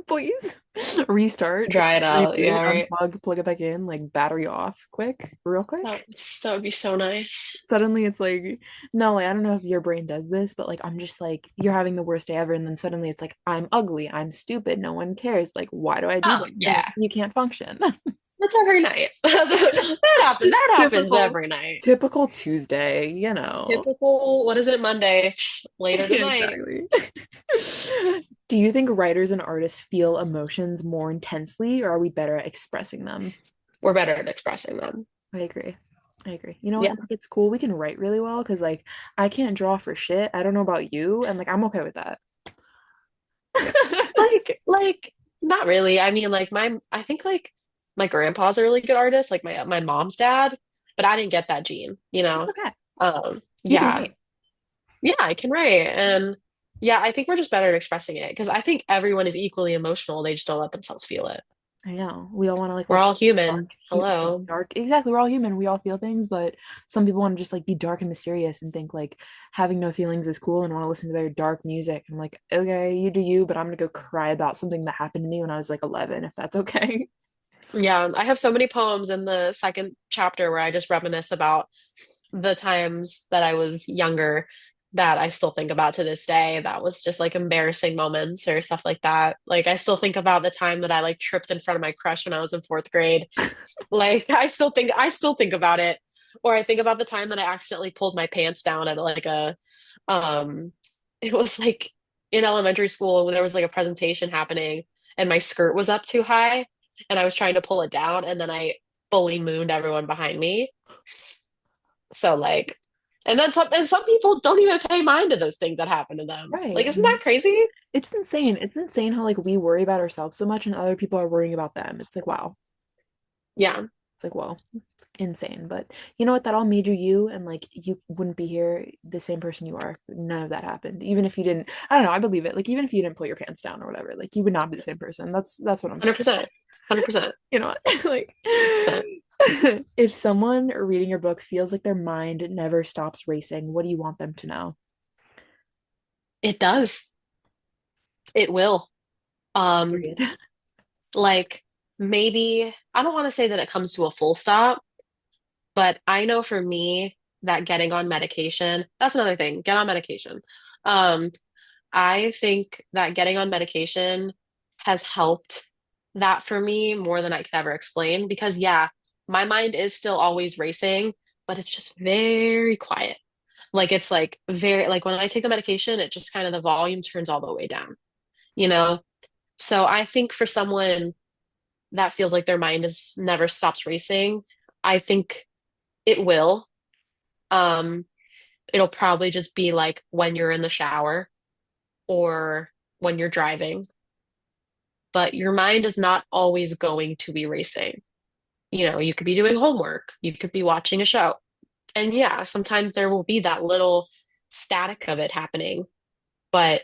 Please restart, Dry it out. reboot, Yeah, right. unplug, plug it back in, like battery off, quick, real quick. That would be so nice. Suddenly it's like, no, like, I don't know if your brain does this, but like I'm just like, you're having the worst day ever, and then suddenly it's like, I'm ugly, I'm stupid, no one cares. Like, why do I do Oh this? And yeah, you can't function. that's every night. That happens. That happens Typical, every night. typical Tuesday, you know. Typical. What is it? Monday. Later tonight. Exactly. Do you think writers and artists feel emotions more intensely, or are we better at expressing them? We're better at expressing them. I agree. I agree. You know what? Yeah. I think it's cool. We can write really well because, like, I can't draw for shit. I don't know about you, and like, I'm okay with that. Like, not really. I mean, like I think like my grandpa's a really good artist, like my mom's dad, but I didn't get that gene, you It's know? okay. You can Yeah. write. Yeah, I can write. And yeah, I think we're just better at expressing it because I think everyone is equally emotional. They just don't let themselves feel it. I know. We all want to like We're listen all to human. dark, like, Hello. dark. Exactly. We're all human. We all feel things, but some people want to just like be dark and mysterious and think like having no feelings is cool and want to listen to their dark music. I'm like, okay, you do you, but I'm gonna go cry about something that happened to me when I was like 11, if that's okay. Yeah, I have so many poems in the second chapter where I just reminisce about the times that I was younger that I still think about to this day. That was just like embarrassing moments or stuff like that. Like I still think about the time that I like tripped in front of my crush when I was in fourth grade. Like I still think about it. Or I think about the time that I accidentally pulled my pants down at like a um it was like in elementary school when there was like a presentation happening and my skirt was up too high and I was trying to pull it down and then I fully mooned everyone behind me. So like, and some people don't even pay mind to those things that happen to them. Right. Like, isn't that crazy? It's insane. It's insane how like we worry about ourselves so much and other people are worrying about them. It's like, wow. Yeah, It's like, whoa, insane. But you know what? That all made you you, and like you wouldn't be here the same person you are if none of that happened. Even if you didn't, I don't know, I believe it. Like even if you didn't pull your pants down or whatever, like you would not be the same person. That's what I'm saying. 100%. 100%. You know what? Like 100%. if someone reading your book feels like their mind never stops racing, what do you want them to know? It does. It will. Um, Period. like maybe I don't want to say that it comes to a full stop, but I know for me that getting on medication, that's another thing. Get on medication. Um, I think that getting on medication has helped that for me more than I could ever explain because, yeah, my mind is still always racing, but it's just very quiet. Like, it's like very, like when I take the medication, it just kind of the volume turns all the way down, you know? So I think for someone that feels like their mind is never stops racing, I think it will. Um, it'll probably just be like when you're in the shower or when you're driving, but your mind is not always going to be racing. You know, you could be doing homework, you could be watching a show. And yeah, sometimes there will be that little static of it happening, but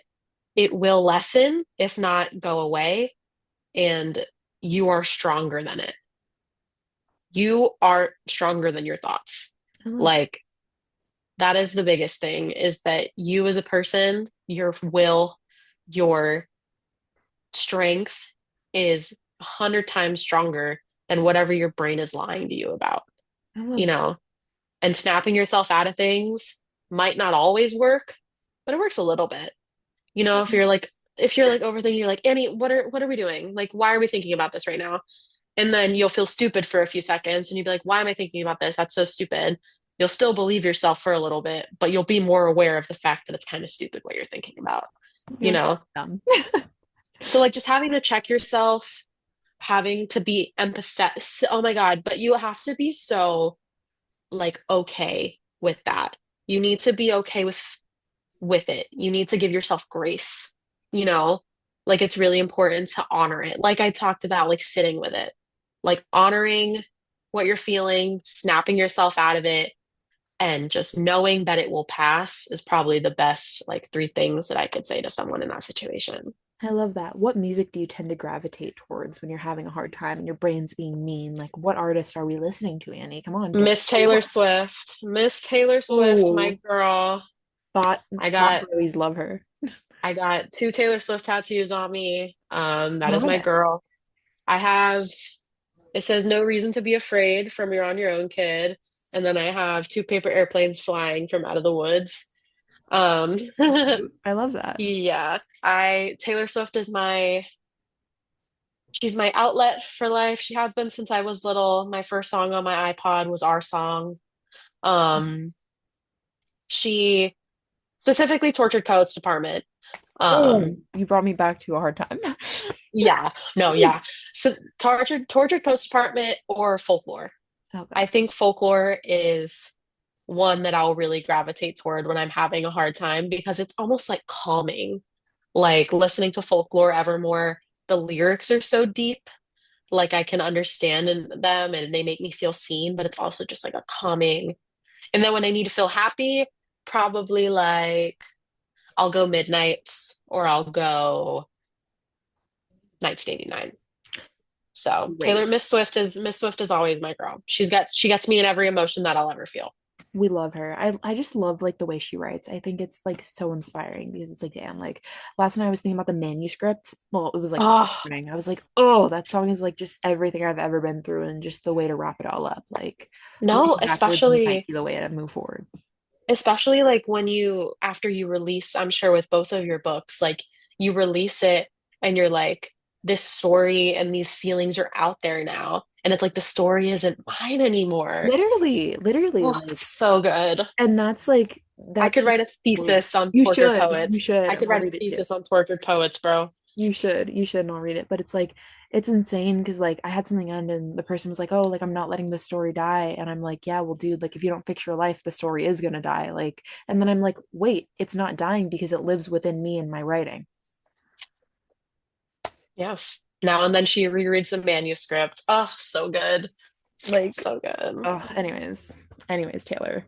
it will lessen, if not go away, and you are stronger than it. You are stronger than your thoughts. I love that. Like, that is the biggest thing is that you as a person, your will, your strength is 100 times stronger than whatever your brain is lying to you about, I love you that. know, and snapping yourself out of things might not always work, but it works a little bit. You know, if you're like overthinking, you're like, Annie, what are we doing? Like, why are we thinking about this right now? And then you'll feel stupid for a few seconds and you'll be like, why am I thinking about this? That's so stupid. You'll still believe yourself for a little bit, but you'll be more aware of the fact that it's kind of stupid what you're thinking about, you You're know? dumb. So like just having to check yourself, having to be empathetic. Oh my God, but you have to be so like okay with that. You need to be okay with it. You need to give yourself grace, you know? Like it's really important to honor it. Like I talked about like sitting with it. Like honoring what you're feeling, snapping yourself out of it, and just knowing that it will pass is probably the best like three things that I could say to someone in that situation. I love that. What music do you tend to gravitate towards when you're having a hard time and your brain's being mean? Like, what artists are we listening to, Annie? Come on, get Miss Taylor Swift. Miss Taylor Swift, my Oh, girl. thought I thought got girlies love her. I got two Taylor Swift tattoos on me. That What is are my they? girl. I have, it says no reason to be afraid from You're on Your Own, Kid. And then I have two paper airplanes flying from Out of the Woods. Um, Cute. I love that. yeah, Taylor Swift is she's my outlet for life. She has been since I was little. My first song on my iPod was our song. Um, she specifically Tortured Poets Department. Oh, Um, you brought me back to a hard time. yeah, no, yeah. So Tortured Poets Department or Folklore. Okay. I think Folklore is one that I'll really gravitate toward when I'm having a hard time because it's almost like calming. Like listening to Folklore Evermore, the lyrics are so deep, like I can understand in them and they make me feel seen, but it's also just like a calming. And then when I need to feel happy, probably like I'll go Midnights or I'll go 1989. So Great. Miss Swift is always my girl. She gets me in every emotion that I'll ever feel. We love her. I just love like the way she writes. I think it's like so inspiring because it's like, damn, like last night I was thinking about the manuscript. Well, it was like Oh, morning. I was like, oh, that song is like just everything I've ever been through and just the way to wrap it all up. Like no, looking backwards might be the way to move forward. especially like when you after you release, I'm sure with both of your books, like you release it and you're like, this story and these feelings are out there now. And it's like the story isn't mine anymore. Literally, Oh, like, so good. and I that's could write a just thesis on you tortured should, poets. you should, I and could I'll write a read it too. thesis on tortured poets, bro. You should, and I'll read it. But it's like it's insane because like I had something end and the person was like, "Oh, like I'm not letting this story die," and I'm like, "Yeah, well, dude, like if you don't fix your life, the story is gonna die." Like, and then I'm like, "Wait, it's not dying because it lives within me and my writing." Yes. Now and then she rereads the manuscript. Oh, so good. Like, So good. oh, anyways, Taylor,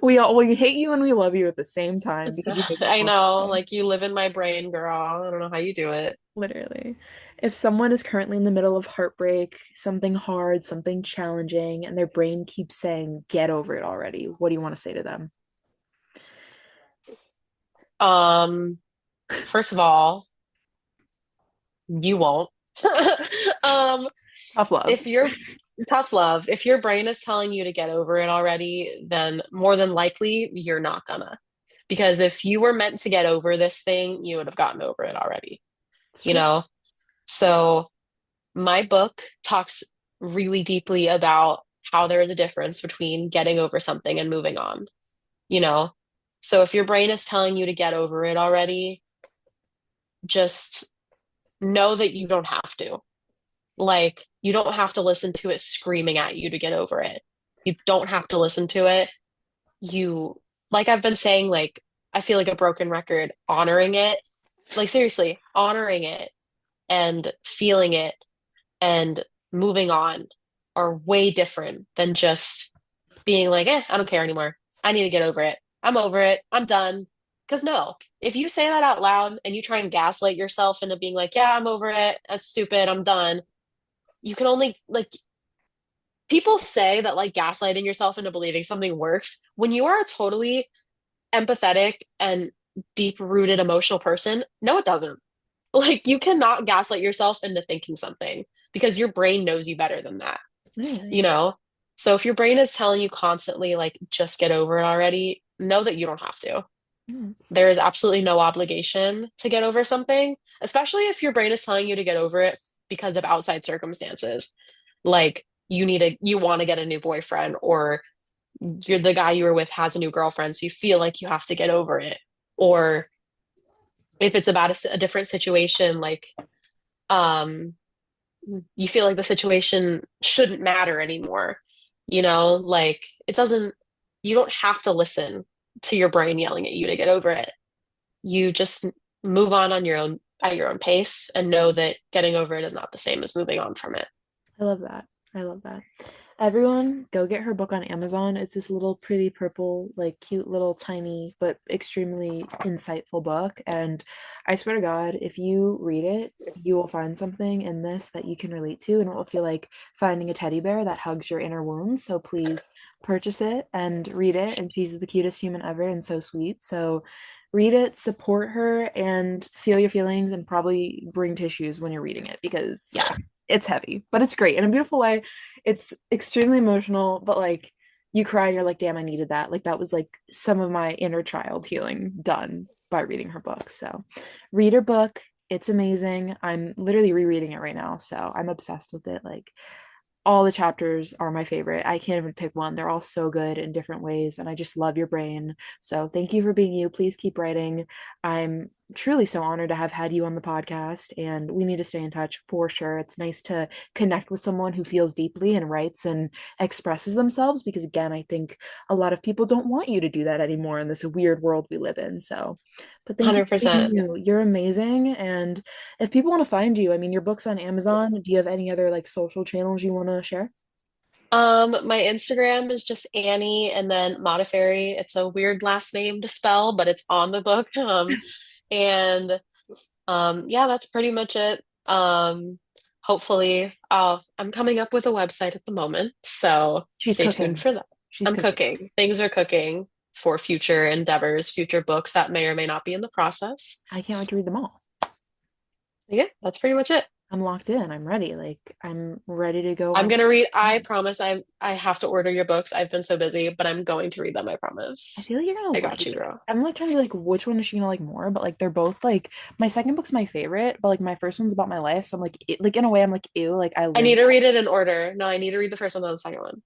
we hate you and we love you at the same time because you make us I all know, cry. like you live in my brain, girl. I don't know how you do it. Literally. If someone is currently in the middle of heartbreak, something hard, something challenging, and their brain keeps saying, get over it already, what do you want to say to them? Um, First of all, you won't. Um, Tough love. if you're tough love, if your brain is telling you to get over it already, then more than likely you're not gonna. Because if you were meant to get over this thing, you would have gotten over it already, It's you true. know? So my book talks really deeply about how there is a difference between getting over something and moving on, you know? So if your brain is telling you to get over it already, just know that you don't have to. Like, you don't have to listen to it screaming at you to get over it. You don't have to listen to it. You, like I've been saying, like, I feel like a broken record, honoring it, like, seriously, honoring it and feeling it and moving on are way different than just being like, I don't care anymore. I need to get over it. I'm over it. I'm done. Because no, if you say that out loud and you try and gaslight yourself into being like, yeah, I'm over it. That's stupid. I'm done. You can only, like, people say that, like, gaslighting yourself into believing something works when you are a totally empathetic and deep rooted emotional person. No, it doesn't. Like, you cannot gaslight yourself into thinking something because your brain knows you better than that, you Really? know? So if your brain is telling you constantly, like, just get over it already, know that you don't have to. Yes. There is absolutely no obligation to get over something, especially if your brain is telling you to get over it because of outside circumstances. Like, you want to get a new boyfriend, or you're the guy you were with has a new girlfriend, so you feel like you have to get over it. Or if it's about a different situation, like, um, you feel like the situation shouldn't matter anymore. Like you don't have to listen to your brain yelling at you to get over it. You just move on your own at your own pace and know that getting over it is not the same as moving on from it. I love that. I love that. Everyone, go get her book on Amazon. It's this little pretty purple, like cute little tiny but extremely insightful book. And I swear to God, if you read it, you will find something in this that you can relate to, and it will feel like finding a teddy bear that hugs your inner wounds. So please purchase it and read it. And she's the cutest human ever and so sweet. So read it, support her, and feel your feelings, and probably bring tissues when you're reading it because, yeah, it's heavy, but it's great in a beautiful way. It's extremely emotional, but like you cry and you're like, damn, I needed that. Like that was like some of my inner child healing done by reading her book. So read her book. It's amazing. I'm literally rereading it right now, so I'm obsessed with it. Like all the chapters are my favorite. I can't even pick one. They're all so good in different ways, and I just love your brain. So thank you for being you. Please keep writing. I'm truly so honored to have had you on the podcast, and we need to stay in touch for sure. It's nice to connect with someone who feels deeply and writes and expresses themselves because, again, I think a lot of people don't want you to do that anymore in this weird world we live in. So, but thank you for being 100%. you. You're amazing. And if people want to find you, I mean, your book's on Amazon. Do you have any other like social channels you want to share? My Instagram is just Annie and then Modafferi. It's a weird last name to spell, but it's on the book. And yeah, that's pretty much it. Hopefully, I'm coming up with a website at the moment, so She's stay tuned cooking. for that. She's I'm cooking. cooking. Things are cooking for future endeavors, future books that may or may not be in the process. I can't wait to read them all. Yeah, that's pretty much it. I'm locked in. I'm ready. Like I'm ready to go I'm on. gonna read, I promise I have to order your books. I've been so busy, but I'm going to read them, I I promise. feel like you're gonna I like got you, it. girl. I'm like trying to be like which one is she gonna like more, but like they're both like my second book's my favorite, but like my first one's about my life, so I'm like like in a way I'm like ew, like I I live. need to read it in order. No, I need to read the first one, then the second one.